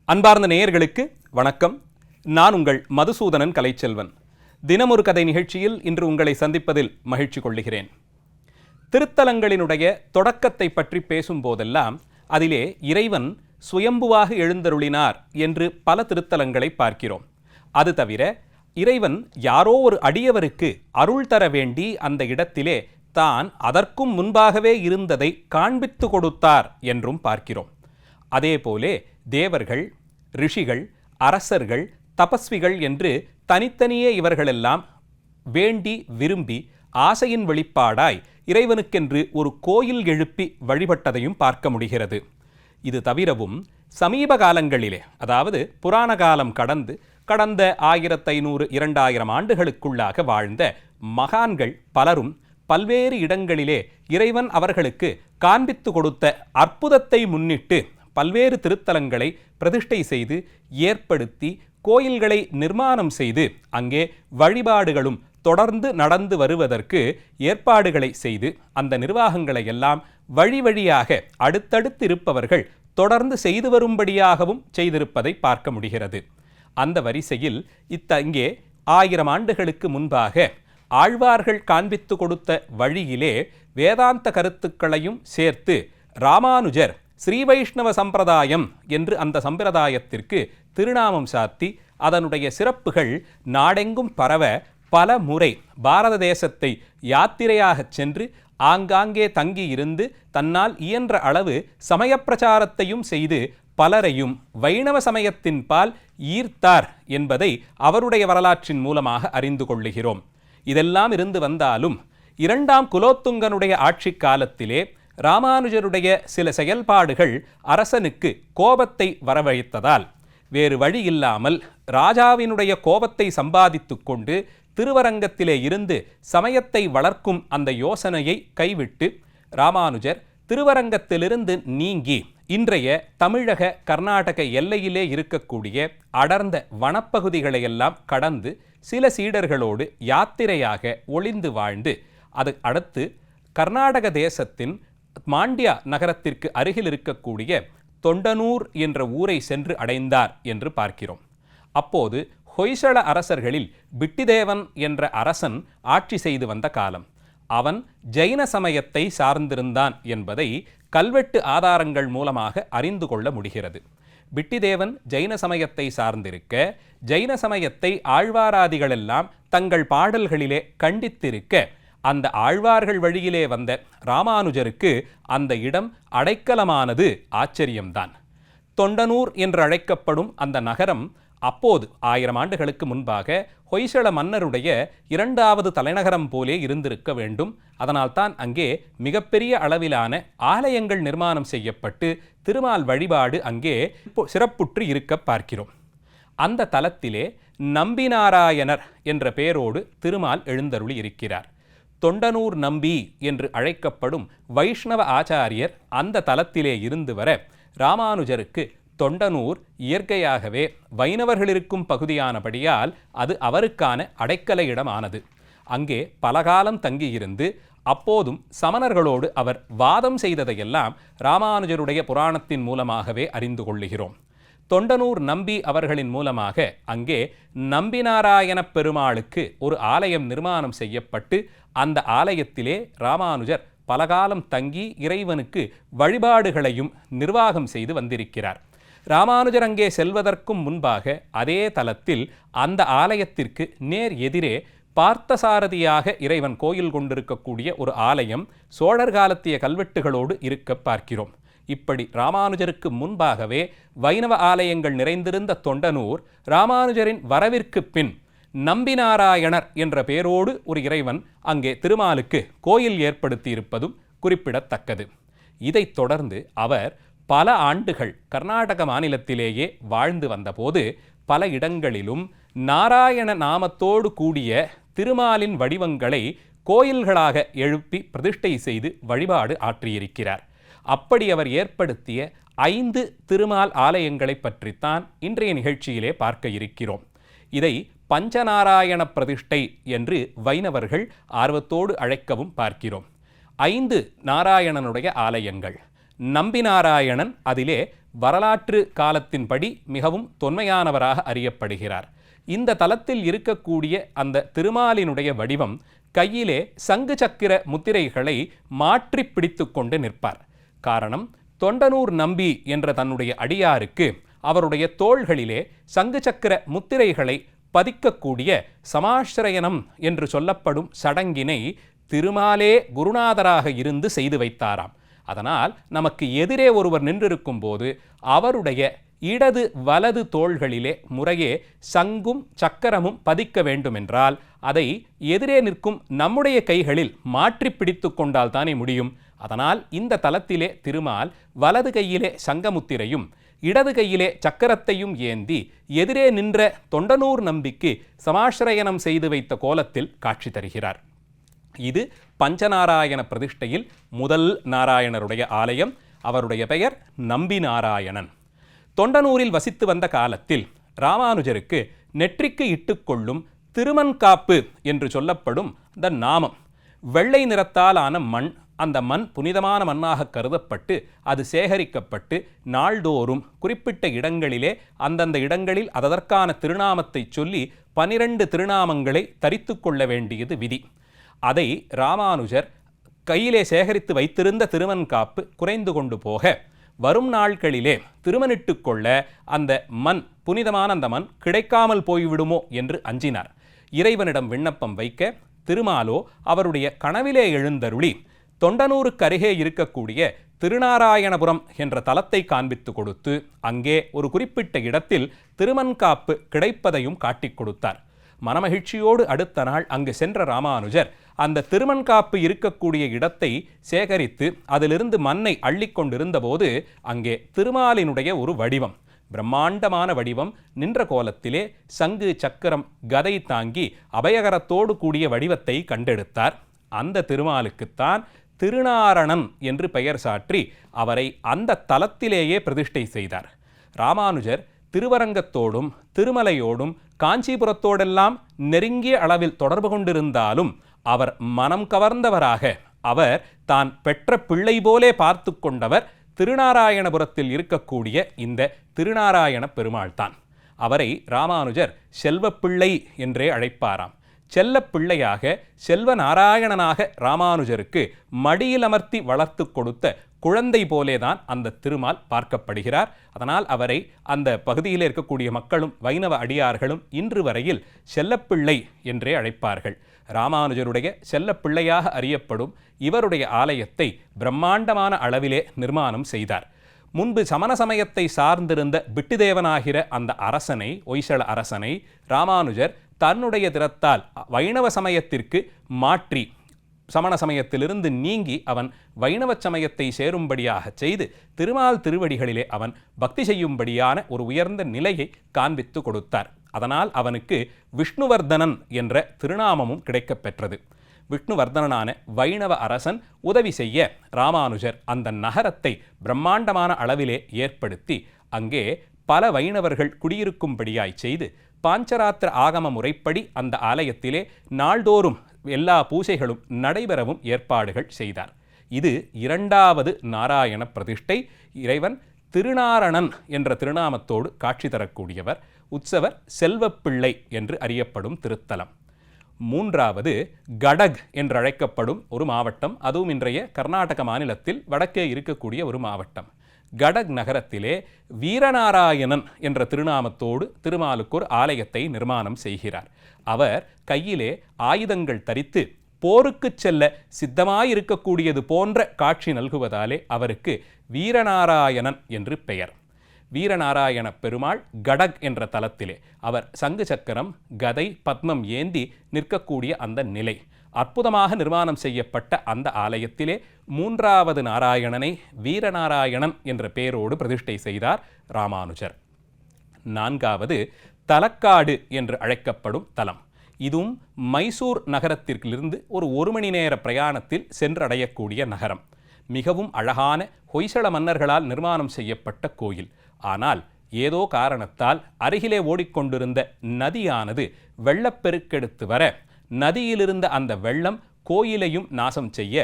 அன்பார்ந்த நேயர்களுக்கு வணக்கம். நான் உங்கள் மதுசூதனன் கலைச்செல்வன். தினமொரு கதை நிகழ்ச்சியில் இன்று உங்களை சந்திப்பதில் மகிழ்ச்சி கொள்ளுகிறேன். திருத்தலங்களினுடைய தொடக்கத்தை பற்றி பேசும்போதெல்லாம் அதிலே இறைவன் சுயம்புவாக எழுந்தருளினார் என்று பல திருத்தலங்களை பார்க்கிறோம். அது தவிர இறைவன் யாரோ ஒரு அடியவருக்கு அருள் தர வேண்டி அந்த இடத்திலே தான் அதற்கும் முன்பாகவே இருந்ததை காண்பித்து கொடுத்தார் என்றும் பார்க்கிறோம். அதேபோலே தேவர்கள், ரிஷிகள், அரசர்கள், தபஸ்விகள் என்று தனித்தனியே இவர்களெல்லாம் வேண்டி விரும்பி ஆசையின் வெளிப்பாடாய் இறைவனுக்கென்று ஒரு கோயில் எழுப்பி வழிபட்டதையும் பார்க்க முடிகிறது. இது தவிரவும் சமீப காலங்களிலே, அதாவது புராண காலம் கடந்த 1500-2000 ஆண்டுகளுக்குள்ளாக வாழ்ந்த மகான்கள் பலரும் பல்வேறு இடங்களிலே இறைவன் அவர்களுக்கு காண்பித்து கொடுத்த அற்புதத்தை முன்னிட்டு பல்வேறு திருத்தலங்களை பிரதிஷ்டை செய்து ஏற்படுத்தி கோயில்களை நிர்மாணம் செய்து அங்கே வழிபாடுகளும் தொடர்ந்து நடந்து வருவதற்கு ஏற்பாடுகளை செய்து அந்த நிர்வாகங்களை எல்லாம் வழியாக அடுத்தடுத்து இருப்பவர்கள் தொடர்ந்து செய்து வரும்படியாகவும் செய்திருப்பதை பார்க்க முடிகிறது. அந்த வரிசையில் இங்கே 1000 ஆண்டுகளுக்கு முன்பாக ஆழ்வார்கள் காண்பித்து கொடுத்த வழியிலே வேதாந்த கருத்துக்களையும் சேர்த்து ராமானுஜர் ஸ்ரீ வைஷ்ணவ சம்பிரதாயம் என்று அந்த சம்பிரதாயத்திற்கு திருநாமம் சாத்தி அதனுடைய சிறப்புகள் நாடெங்கும் பரவ பல முறை பாரத தேசத்தை யாத்திரையாக சென்று ஆங்காங்கே தங்கியிருந்து தன்னால் இயன்ற அளவு சமய பிரச்சாரத்தையும் செய்து பலரையும் வைணவ சமயத்தின் பால் ஈர்த்தார் என்பதை அவருடைய வரலாற்றின் மூலமாக அறிந்து கொள்ளுகிறோம். இதெல்லாம் இருந்து வந்தாலும் 2ஆம் குலோத்துங்கனுடைய ஆட்சி காலத்திலே ராமானுஜருடைய சில செயல்பாடுகள் அரசனுக்கு கோபத்தை வரவழைத்ததால் வேறு வழி இல்லாமல் ராஜாவினுடைய கோபத்தை சம்பாதித்து கொண்டு திருவரங்கத்திலே இருந்து சமயத்தை வளர்க்கும் அந்த யோசனையை கைவிட்டு ராமானுஜர் திருவரங்கத்திலிருந்து நீங்கி இன்றைய தமிழக கர்நாடக எல்லையிலே இருக்கக்கூடிய அடர்ந்த வனப்பகுதிகளையெல்லாம் கடந்து சில சீடர்களோடு யாத்திரையாக ஒளிந்து வாழ்ந்து அது அடுத்து கர்நாடக தேசத்தின் மாண்டியா நகரத்திற்கு அருகில் இருக்கக்கூடிய தொண்டனூர் என்ற ஊரை சென்று அடைந்தார் என்று பார்க்கிறோம். அப்போது ஹொய்சள அரசர்களில் பிட்டிதேவன் என்ற அரசன் ஆட்சி செய்து வந்த காலம். அவன் ஜைன சமயத்தை சார்ந்திருந்தான் என்பதை கல்வெட்டு ஆதாரங்கள் மூலமாக அறிந்து கொள்ள முடிகிறது. பிட்டிதேவன் ஜைன சமயத்தை சார்ந்திருக்க, ஜைன சமயத்தை ஆழ்வாராதிகளெல்லாம் தங்கள் பாடல்களிலே கண்டித்திருக்க, அந்த ஆழ்வார்கள் வழியிலே வந்த ராமானுஜருக்கு அந்த இடம் அடைக்கலமானது ஆச்சரியம்தான். தொண்டனூர் என்று அழைக்கப்படும் அந்த நகரம் அப்போது 1000 ஆண்டுகளுக்கு முன்பாக ஹொய்சள மன்னருடைய 2வது தலைநகரம் போலே இருந்திருக்க வேண்டும். அதனால்தான் அங்கே மிகப்பெரிய அளவிலான ஆலயங்கள் நிர்மாணம் செய்யப்பட்டு திருமால் வழிபாடு அங்கே சிறப்புற்று இருக்க பார்க்கிறோம். அந்த தலத்திலே நம்பிநாராயணர் என்ற பெயரோடு திருமால் எழுந்தருளி இருக்கிறார். தொண்டனூர் நம்பி என்று அழைக்கப்படும் வைஷ்ணவ ஆச்சாரியர் அந்த தலத்திலே இருந்து வர ராமானுஜருக்கு தொண்டனூர் இயற்கையாகவே வைணவர்கள் இருக்கும் பகுதியானபடியால் அது அவருக்கான அடைக்கல இடமானது. அங்கே பலகாலம் தங்கியிருந்து அப்போதும் சமணர்களோடு அவர் வாதம் செய்ததையெல்லாம் ராமானுஜருடைய புராணத்தின் மூலமாகவே அறிந்து கொள்ளுகிறோம். தொண்டனூர் நம்பி அவர்களின் மூலமாக அங்கே நம்பிநாராயண பெருமாளுக்கு ஒரு ஆலயம் நிர்மாணம் செய்யப்பட்டு அந்த ஆலயத்திலே ராமானுஜர் பலகாலம் தங்கி இறைவனுக்கு வழிபாடுகளையும் நிர்வாகம் செய்து வந்திருக்கிறார். ராமானுஜர் அங்கே செல்வதற்கும் முன்பாக அதே தலத்தில் அந்த ஆலயத்திற்கு நேர் எதிரே பார்த்தசாரதியாக இறைவன் கோயில் கொண்டிருக்கக்கூடிய ஒரு ஆலயம் சோழர் காலத்திய கல்வெட்டுகளோடு இருக்க பார்க்கிறோம். இப்படி ராமானுஜருக்கு முன்பாகவே வைணவ ஆலயங்கள் நிறைந்திருந்த தொண்டனூர் ராமானுஜரின் வரவிற்கு பின் நம்பிநாராயணர் என்ற பெயரோடு ஒரு இறைவன் அங்கே திருமாலுக்கு கோயில் ஏற்படுத்தி இருப்பதும் குறிப்பிடத்தக்கது. இதைத் தொடர்ந்து அவர் பல ஆண்டுகள் கர்நாடக மாநிலத்திலேயே வாழ்ந்து வந்தபோது பல இடங்களிலும் நாராயண நாமத்தோடு கூடிய திருமாலின் வடிவங்களை கோயில்களாக எழுப்பி பிரதிஷ்டை செய்து வழிபாடு ஆற்றியிருக்கிறார். அப்படி அவர் ஏற்படுத்திய 5 திருமால் ஆலயங்களை பற்றித்தான் இன்றைய நிகழ்ச்சியிலே பார்க்க இருக்கிறோம். இதை பஞ்சநாராயண பிரதிஷ்டை என்று வைணவர்கள் ஆர்வத்தோடு அழைக்கவும் பார்க்கிறோம். 5 நாராயணனுடைய ஆலயங்கள். நம்பிநாராயணன் அதிலே வரலாற்று காலத்தின்படி மிகவும் தொன்மையானவராக அறியப்படுகிறார். இந்த தலத்தில் இருக்கக்கூடிய அந்த திருமாலினுடைய வடிவம் கையிலே சங்கு சக்கர முத்திரைகளை மாற்றி பிடித்து கொண்டு நிற்பார். காரணம், தொண்டனூர் நம்பி என்ற தன்னுடைய அடியாருக்கு அவருடைய தோள்களிலே சங்கு சக்கர முத்திரைகளை பதிக்கக்கூடிய சமாஸ்ரயனம் என்று சொல்லப்படும் சடங்கினை திருமாலே குருநாதராக இருந்து செய்து வைத்தாராம். அதனால் நமக்கு எதிரே ஒருவர் நின்றிருக்கும் போது அவருடைய இடது வலது தோள்களிலே முறையே சங்கும் சக்கரமும் பதிக்க வேண்டுமென்றால் அதை எதிரே நிற்கும் நம்முடைய கைகளில் மாற்றி பிடித்து கொண்டால் தானே முடியும். அதனால் இந்த தலத்திலே திருமால் வலது கையிலே சங்கமுத்திரையும் இடது கையிலே சக்கரத்தையும் ஏந்தி எதிரே நின்ற தொண்டனூர் நம்பிக்கு சமாஸ்ரயனம் செய்து வைத்த கோலத்தில் காட்சி தருகிறார். இது பஞ்சநாராயண பிரதிஷ்டையில் முதல் நாராயணருடைய ஆலயம். அவருடைய பெயர் நம்பி நாராயணன். தொண்டனூரில் வசித்து வந்த காலத்தில் ராமானுஜருக்கு நெற்றிக்கு இட்டுக்கொள்ளும் திருமன்காப்பு என்று சொல்லப்படும் இந்த நாமம் வெள்ளை நிறத்தால் ஆன மண், அந்த மண் புனிதமான மண்ணாக கருதப்பட்டு அது சேகரிக்கப்பட்டு நாள்தோறும் குறிப்பிட்ட இடங்களிலே அந்தந்த இடங்களில் அதற்கான திருநாமத்தை சொல்லி 12 திருநாமங்களை தரித்து கொள்ள வேண்டியது விதி. அதை ராமானுஜர் கையிலே சேகரித்து வைத்திருந்த திருமன்காப்பு குறைந்து கொண்டு போக வரும் நாட்களிலே திருமணிட்டு கொள்ள அந்த மண், புனிதமான அந்த மண் கிடைக்காமல் போய்விடுமோ என்று அஞ்சினார். இறைவனிடம் விண்ணப்பம் வைக்க திருமாலோ அவருடைய கனவிலே எழுந்தருளி தொண்டனூருக்கு அருகே இருக்கக்கூடிய திருநாராயணபுரம் என்ற தலத்தை காண்பித்து கொடுத்து அங்கே ஒரு குறிப்பிட்ட இடத்தில் திருமன்காப்பு கிடைப்பதையும் காட்டிக் கொடுத்தார். மனமகிழ்ச்சியோடு அடுத்த நாள் அங்கு சென்ற ராமானுஜர் அந்த திருமன்காப்பு இருக்கக்கூடிய இடத்தை சேகரித்து அதிலிருந்து மண்ணை அள்ளி கொண்டிருந்த போது அங்கே திருமாலினுடைய ஒரு வடிவம், பிரம்மாண்டமான வடிவம் நின்ற கோலத்திலே சங்கு சக்கரம் கதை தாங்கி அபயகரத்தோடு கூடிய வடிவத்தை கண்டெடுத்தார். அந்த திருமாலுக்குத்தான் திருநாரணன் என்று பெயர் சாற்றி அவரை அந்த தலத்திலேயே பிரதிஷ்டை செய்தார். ராமானுஜர் திருவரங்கத்தோடும் திருமலையோடும் காஞ்சிபுரத்தோடெல்லாம் நெருங்கிய அளவில் தொடர்பு கொண்டிருந்தாலும் அவர் மனம் கவர்ந்தவராக, அவர் தான் பெற்ற பிள்ளை போலே பார்த்து கொண்டவர் திருநாராயணபுரத்தில் இருக்கக்கூடிய இந்த திருநாராயண பெருமாள்தான். அவரை ராமானுஜர் செல்வப்பிள்ளை என்றே அழைப்பாராம். செல்ல பிள்ளையாக செல்வ நாராயணனாக ராமானுஜருக்கு மடியில் அமர்த்தி வளர்த்து கொடுத்த குழந்தை போலேதான் அந்த திருமால் பார்க்கப்படுகிறார். அதனால் அவரை அந்த பகுதியில் இருக்கக்கூடிய மக்களும் வைணவ அடியார்களும் இன்று வரையில் செல்லப்பிள்ளை என்றே அழைப்பார்கள். ராமானுஜருடைய செல்லப்பிள்ளையாக அறியப்படும் இவருடைய ஆலயத்தை பிரம்மாண்டமான அளவிலே நிர்மாணம் செய்தார். முன்பு சமண சமயத்தை சார்ந்திருந்த பிட்டுதேவனாகிற அந்த அரசனை, ஒய்சள அரசனை ராமானுஜர் தன்னுடைய திறத்தால் வைணவ சமயத்திற்கு மாற்றி சமண சமயத்திலிருந்து நீங்கி அவன் வைணவ சமயத்தை சேரும்படியாக செய்து திருமால் திருவடிகளிலே அவன் பக்தி செய்யும்படியான ஒரு உயர்ந்த நிலையை காண்பித்து கொடுத்தார். அதனால் அவனுக்கு விஷ்ணுவர்தனன் என்ற திருநாமமும் கிடைக்கப் பெற்றது. விஷ்ணுவர்தனனான வைணவ அரசன் உதவி செய்ய ராமானுஜர் அந்த நகரத்தை பிரம்மாண்டமான அளவிலே ஏற்படுத்தி அங்கே பல வைணவர்கள் குடியிருக்கும்படியாய் செய்து பாஞ்சராத்திர ஆகம முறைப்படி அந்த ஆலயத்திலே நாள்தோறும் எல்லா பூசைகளும் நடைபெறவும் ஏற்பாடுகள் செய்தார். இது 2வது நாராயண பிரதிஷ்டை. இறைவன் திருநாரணன் என்ற திருநாமத்தோடு காட்சி தரக்கூடியவர். உற்சவர் செல்வப்பிள்ளை என்று அறியப்படும் திருத்தலம். 3வது கடக் என்று அழைக்கப்படும் ஒரு மாவட்டம். அதுவும் இன்றைய கர்நாடக மாநிலத்தில் வடக்கே இருக்கக்கூடிய ஒரு மாவட்டம். கடக் நகரத்திலே வீரநாராயணன் என்ற திருநாமத்தோடு திருமாலுக்கு ஒரு ஆலயத்தை நிர்மாணம் செய்கிறார். அவர் கையிலே ஆயுதங்கள் தரித்து போருக்கு செல்ல சித்தமாயிருக்கக்கூடியது போன்ற காட்சி நல்குவதாலே அவருக்கு வீரநாராயணன் என்று பெயர். வீரநாராயண பெருமாள் கடக் என்ற தலத்திலே அவர் சங்கு சக்கரம் கதை பத்மம் ஏந்தி நிற்கக்கூடிய அந்த நிலை அற்புதமாக நிர்மாணம் செய்யப்பட்ட அந்த ஆலயத்திலே 3வது நாராயணனை வீரநாராயணன் என்ற பெயரோடு பிரதிஷ்டை செய்தார் ராமானுஜர். 4வது தலக்காடு என்று அழைக்கப்படும் தலம். இதுவும் மைசூர் நகரத்திலிருந்து ஒரு 1 மணி நேர பிரயாணத்தில் சென்றடையக்கூடிய நகரம். மிகவும் அழகான ஹொய்சள மன்னர்களால் நிர்மாணம் செய்யப்பட்ட கோயில். ஆனால் ஏதோ காரணத்தால் அருகிலே ஓடிக்கொண்டிருந்த நதியானது வெள்ளப்பெருக்கெடுத்து வர நதியிலிருந்த அந்த வெள்ளம் கோயிலையும் நாசம் செய்ய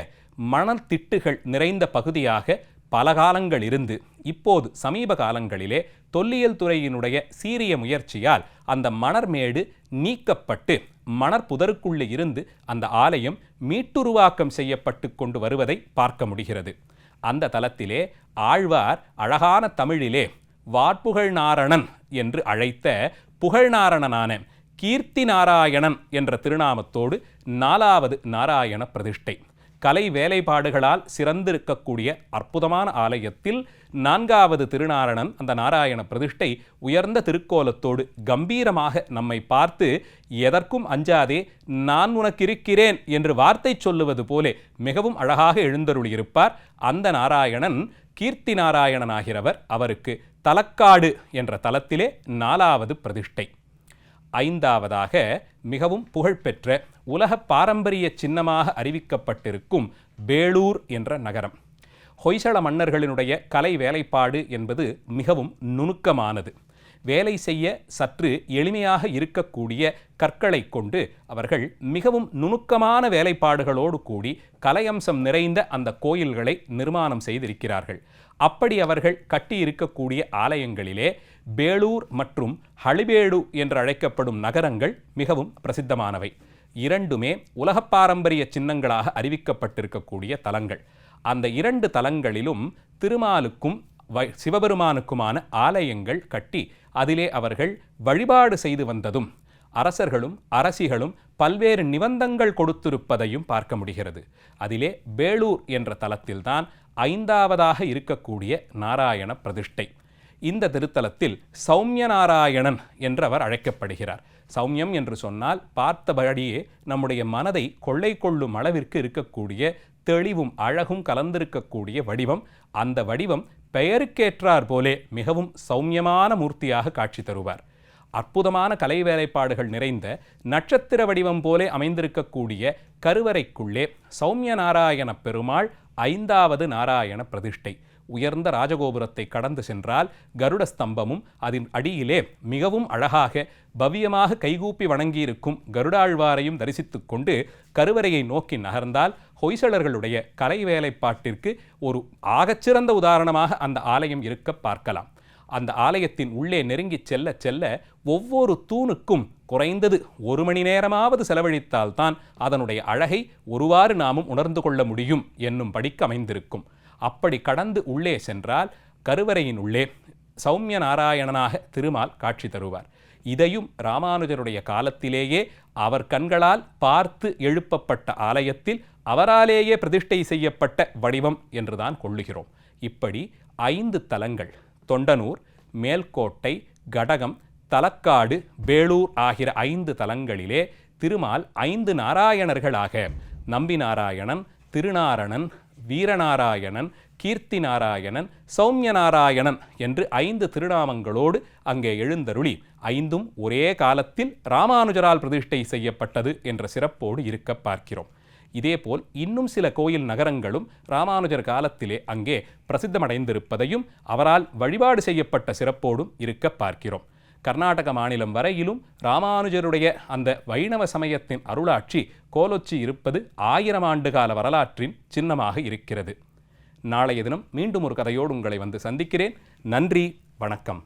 மணல் திட்டுகள் நிறைந்த பகுதியாக பல காலங்கள் இருந்து இப்போது சமீப காலங்களிலே தொல்லியல் துறையினுடைய சீரிய முயற்சியால் அந்த மணர்மேடு நீக்கப்பட்டு மணற்புதருக்குள்ளே இருந்து அந்த ஆலயம் மீட்டுருவாக்கம் செய்யப்பட்டு கொண்டு வருவதை பார்க்க முடிகிறது. அந்த தலத்திலே ஆழ்வார் அழகான தமிழிலே வார்ப்புகழ் நாரணன் என்று அழைத்த புகழ்நாரணனான கீர்த்தி நாராயணன் என்ற திருநாமத்தோடு 4வது நாராயண பிரதிஷ்டை. கலை வேலைப்பாடுகளால் சிறந்திருக்கக்கூடிய அற்புதமான ஆலயத்தில் 4வது திருநாரணன் அந்த நாராயண பிரதிஷ்டை உயர்ந்த திருக்கோலத்தோடு கம்பீரமாக நம்மை பார்த்து எதற்கும் அஞ்சாதே நான் உனக்கிருக்கிறேன் என்று வார்த்தை சொல்லுவது போலே மிகவும் அழகாக எழுந்தருளியிருப்பார். அந்த நாராயணன் கீர்த்தி நாராயணனாகிறவர். அவருக்கு தலக்காடு என்ற தலத்திலே 4வது பிரதிஷ்டை. 5வதாக மிகவும் புகழ்பெற்ற உலக பாரம்பரிய சின்னமாக அறிவிக்கப்பட்டிருக்கும் வேளூர் என்ற நகரம். ஹொய்சள மன்னர்களினுடைய கலை வேலைப்பாடு என்பது மிகவும் நுணுக்கமானது. வேலை செய்ய சற்று எளிமையாக இருக்கக்கூடிய கற்களை கொண்டு அவர்கள் மிகவும் நுணுக்கமான வேலைப்பாடுகளோடு கூடி கலையம்சம் நிறைந்த அந்த கோயில்களை நிர்மாணம் செய்திருக்கிறார்கள். அப்படி அவர்கள் கட்டியிருக்கக்கூடிய ஆலயங்களிலே பேளூர் மற்றும் ஹளிபேடு என்று அழைக்கப்படும் நகரங்கள் மிகவும் பிரசித்தமானவை. இரண்டுமே உலக பாரம்பரிய சின்னங்களாக அறிவிக்கப்பட்டிருக்கக்கூடிய தலங்கள். அந்த 2 தலங்களிலும் திருமாலுக்கும் சிவபெருமானுக்குமான ஆலயங்கள் கட்டி அதிலே அவர்கள் வழிபாடு செய்து வந்ததும் அரசர்களும் அரசிகளும் பல்வேறு நிபந்தங்கள் கொடுத்திருப்பதையும் பார்க்க முடிகிறது. அதிலே வேளூர் என்ற தலத்தில்தான் 5வதாக இருக்கக்கூடிய நாராயண பிரதிஷ்டை. இந்த திருத்தலத்தில் சௌமிய நாராயணன் என்று அவர் அழைக்கப்படுகிறார். சௌமியம் என்று சொன்னால் பார்த்தபடியே நம்முடைய மனதை கொள்ளை கொள்ளும் அளவிற்கு இருக்கக்கூடிய தெளிவும் அழகும் கலந்திருக்கக்கூடிய வடிவம். அந்த வடிவம் பெயருக்கேற்றார் போலே மிகவும் சௌமியமான மூர்த்தியாக காட்சி தருவார். அற்புதமான கலை வேலைப்பாடுகள் நிறைந்த நட்சத்திர வடிவம் போலே அமைந்திருக்கக்கூடிய கருவறைக்குள்ளே சௌமிய நாராயண பெருமாள் 5வது நாராயண பிரதிஷ்டை. உயர்ந்த ராஜகோபுரத்தை கடந்து சென்றால் கருட ஸ்தம்பமும் அதன் அடியிலே மிகவும் அழகாக பவ்யமாக கைகூப்பி வணங்கியிருக்கும் கருடாழ்வாரையும் தரிசித்துக் கொண்டு கருவறையை நோக்கி நகர்ந்தால் ஹொய்சளர்களுடைய கலை வேலைப்பாட்டிற்கு ஒரு ஆகச்சிறந்த உதாரணமாக அந்த ஆலயம் இருக்க பார்க்கலாம். அந்த ஆலயத்தின் உள்ளே நெருங்கி செல்ல செல்ல ஒவ்வொரு தூணுக்கும் குறைந்தது 1 மணி நேரமாவது செலவழித்தால்தான் அதனுடைய அழகை ஒருவாறு நாமும் உணர்ந்து கொள்ள முடியும் என்னும் படிக்கு அமைந்திருக்கும். அப்படி கடந்து உள்ளே சென்றால் கருவறையின் உள்ளே சௌமிய நாராயணனாக திருமால் காட்சி தருவார். இதையும் ராமானுஜருடைய காலத்திலேயே அவர் கண்களால் பார்த்து எழுப்பப்பட்ட ஆலயத்தில் அவராலேயே பிரதிஷ்டை செய்யப்பட்ட வடிவம் என்றுதான் கொள்ளுகிறோம். இப்படி 5 தலங்கள் தொண்டனூர், மேல்கோட்டை, கடகம், தலக்காடு, வேளூர் ஆகிய 5 தலங்களிலே திருமால் 5 நாராயணர்களாக நம்பி நாராயணன், திருநாரணன், வீரநாராயணன், கீர்த்தி நாராயணன், சௌமிய நாராயணன் என்று 5 திருநாமங்களோடு அங்கே எழுந்தருளி 5ம் ஒரே காலத்தில் ராமானுஜரால் பிரதிஷ்டை செய்யப்பட்டது என்ற சிறப்போடு இருக்க பார்க்கிறோம். இதேபோல் இன்னும் சில கோயில் நகரங்களும் ராமானுஜர் காலத்திலே அங்கே பிரசித்தமடைந்திருப்பதையும் அவரால் வழிபாடு செய்யப்பட்ட சிறப்போடும் இருக்க பார்க்கிறோம். கர்நாடக மாநிலம் வரையிலும் ராமானுஜருடைய அந்த வைணவ சமயத்தின் அருளாட்சி கோலொச்சி இருப்பது 1000 ஆண்டு கால வரலாற்றின் சின்னமாக இருக்கிறது. நாளைய தினம் மீண்டும் ஒரு கதையோடு உங்களை வந்து சந்திக்கிறேன். நன்றி, வணக்கம்.